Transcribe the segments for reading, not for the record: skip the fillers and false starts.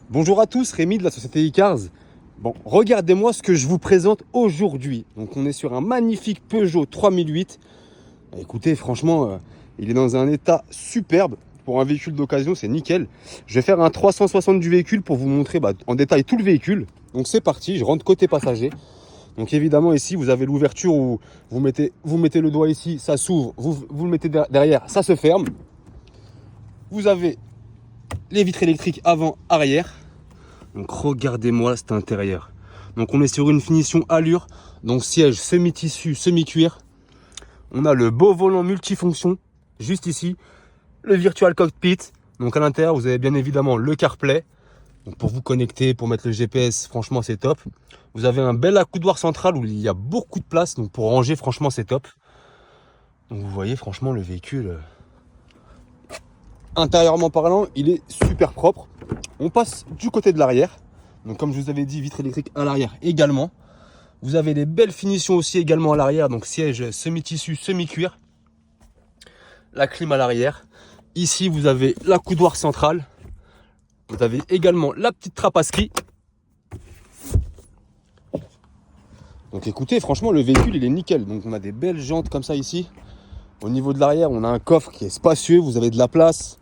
Bonjour à tous, Rémi de la société Icars. Bon, regardez-moi ce que je vous présente aujourd'hui. Donc on est sur un magnifique Peugeot 3008. Écoutez, franchement, il est dans un état superbe. Pour un véhicule d'occasion, c'est nickel. Je vais faire un 360 du véhicule pour vous montrer en détail tout le véhicule. Donc c'est parti, je rentre côté passager. Donc évidemment ici, vous avez l'ouverture où vous mettez le doigt ici, ça s'ouvre. Vous le mettez derrière, ça se ferme. Vous avez les vitres électriques avant, arrière. Donc regardez-moi cet intérieur. Donc on est sur une finition allure. Donc siège semi-tissu, semi-cuir. On a le beau volant multifonction juste ici. Le virtual cockpit. Donc à l'intérieur, vous avez bien évidemment le CarPlay. Donc pour vous connecter, pour mettre le GPS, franchement c'est top. Vous avez un bel accoudoir central où il y a beaucoup de place. Donc pour ranger, franchement c'est top. Donc vous voyez franchement le véhicule, intérieurement parlant, il est super propre. On passe du côté de l'arrière. Donc comme je vous avais dit, vitre électrique à l'arrière également. Vous avez des belles finitions aussi également à l'arrière. Donc siège semi-tissu, semi-cuir. La clim à l'arrière. Ici, vous avez l'accoudoir central. Vous avez également la petite trappe à ski. Donc écoutez, franchement, le véhicule, il est nickel. Donc on a des belles jantes comme ça ici. Au niveau de l'arrière, on a un coffre qui est spacieux. Vous avez de la place.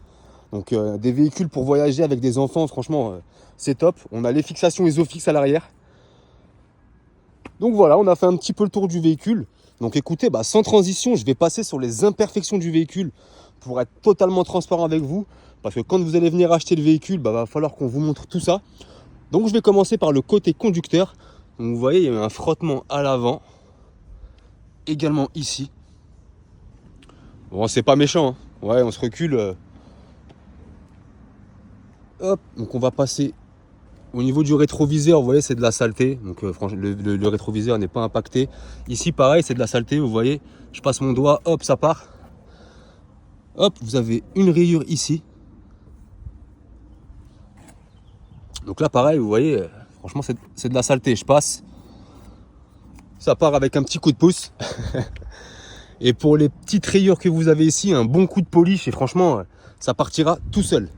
Donc des véhicules pour voyager avec des enfants, franchement, c'est top. On a les fixations ISOFIX à l'arrière. Donc voilà, on a fait un petit peu le tour du véhicule. Donc écoutez, sans transition, je vais passer sur les imperfections du véhicule pour être totalement transparent avec vous. Parce que quand vous allez venir acheter le véhicule, va falloir qu'on vous montre tout ça. Donc je vais commencer par le côté conducteur. Donc vous voyez, il y a un frottement à l'avant. Également ici. Bon, c'est pas méchant, hein. Ouais, on se recule. Hop, donc on va passer au niveau du rétroviseur. Vous voyez, c'est de la saleté. Donc franchement, le rétroviseur n'est pas impacté. Ici, pareil, c'est de la saleté. Vous voyez, je passe mon doigt, hop, ça part. Hop, vous avez une rayure ici. Donc là, pareil, vous voyez, franchement, c'est de la saleté. Je passe. Ça part avec un petit coup de pouce. Et pour les petites rayures que vous avez ici, un bon coup de polish. Et franchement, ça partira tout seul.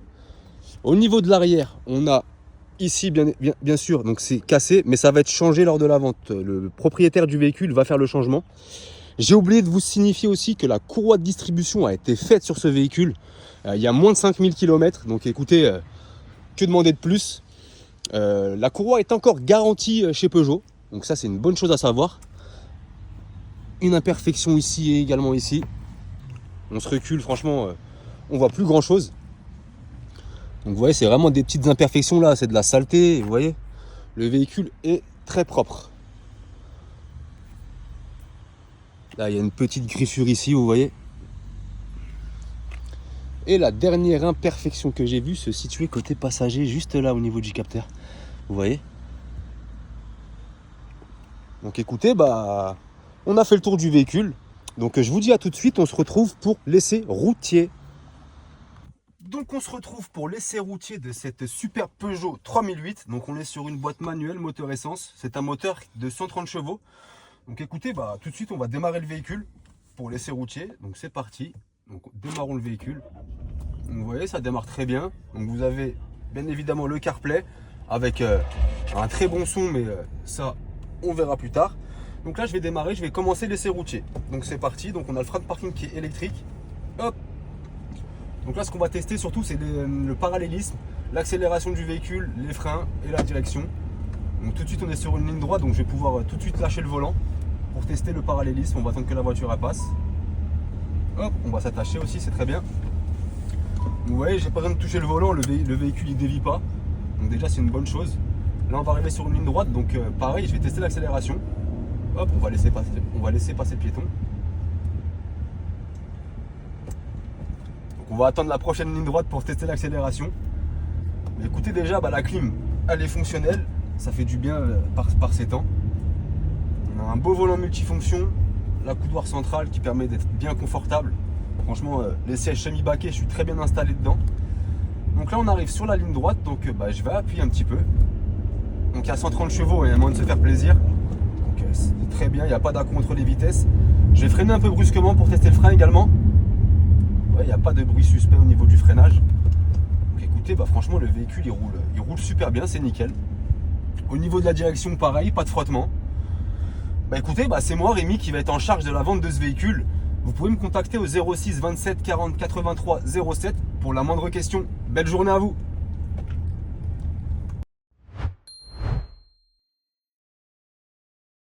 Au niveau de l'arrière, on a ici bien sûr, donc c'est cassé, mais ça va être changé lors de la vente. Le propriétaire du véhicule va faire le changement. J'ai oublié de vous signifier aussi que la courroie de distribution a été faite sur ce véhicule. Il y a moins de 5000 km, donc écoutez, que demander de plus. La courroie est encore garantie chez Peugeot, donc ça c'est une bonne chose à savoir. Une imperfection ici et également ici. On se recule, franchement, on voit plus grand chose. Donc vous voyez, c'est vraiment des petites imperfections là, c'est de la saleté, vous voyez. Le véhicule est très propre. Là, il y a une petite griffure ici, vous voyez. Et la dernière imperfection que j'ai vue se situait côté passager, juste là au niveau du capteur. Vous voyez. Donc écoutez, on a fait le tour du véhicule. Donc je vous dis à tout de suite, on se retrouve pour l'essai routier. Donc on se retrouve pour l'essai routier de cette super Peugeot 3008. Donc on est sur une boîte manuelle moteur essence. C'est un moteur de 130 chevaux. Donc écoutez, tout de suite on va démarrer le véhicule pour l'essai routier. Donc c'est parti. Donc démarrons le véhicule. Donc, vous voyez, ça démarre très bien. Donc vous avez bien évidemment le CarPlay avec un très bon son, mais ça on verra plus tard. Donc là je vais démarrer, je vais commencer l'essai routier. Donc c'est parti. Donc on a le frein de parking qui est électrique. Hop. Donc là, ce qu'on va tester surtout, c'est le parallélisme, l'accélération du véhicule, les freins et la direction. Donc tout de suite, on est sur une ligne droite, donc je vais pouvoir tout de suite lâcher le volant pour tester le parallélisme. On va attendre que la voiture elle passe. Hop, on va s'attacher aussi, c'est très bien. Donc, vous voyez, j'ai pas besoin de toucher le volant, le véhicule il dévie pas. Donc déjà, c'est une bonne chose. Là, on va arriver sur une ligne droite, donc pareil, je vais tester l'accélération. Hop, on va laisser passer le piéton. On va attendre la prochaine ligne droite pour tester l'accélération. Écoutez déjà, la clim, elle est fonctionnelle. Ça fait du bien par ces temps. On a un beau volant multifonction. L'accoudoir central qui permet d'être bien confortable. Franchement, les sièges semi-baquets, je suis très bien installé dedans. Donc là, on arrive sur la ligne droite. Donc je vais appuyer un petit peu. Donc il y a 130 chevaux et il y a moyen de se faire plaisir. Donc c'est très bien, il n'y a pas d'accro contre les vitesses. Je vais freiner un peu brusquement pour tester le frein également. Il n'y a pas de bruit suspect au niveau du freinage. Donc écoutez, bah franchement le véhicule il roule super bien, c'est nickel. Au niveau de la direction, pareil, pas de frottement. Bah écoutez, bah c'est moi Rémi qui va être en charge de la vente de ce véhicule. Vous pouvez me contacter au 06 27 40 83 07 pour la moindre question. Belle journée à vous.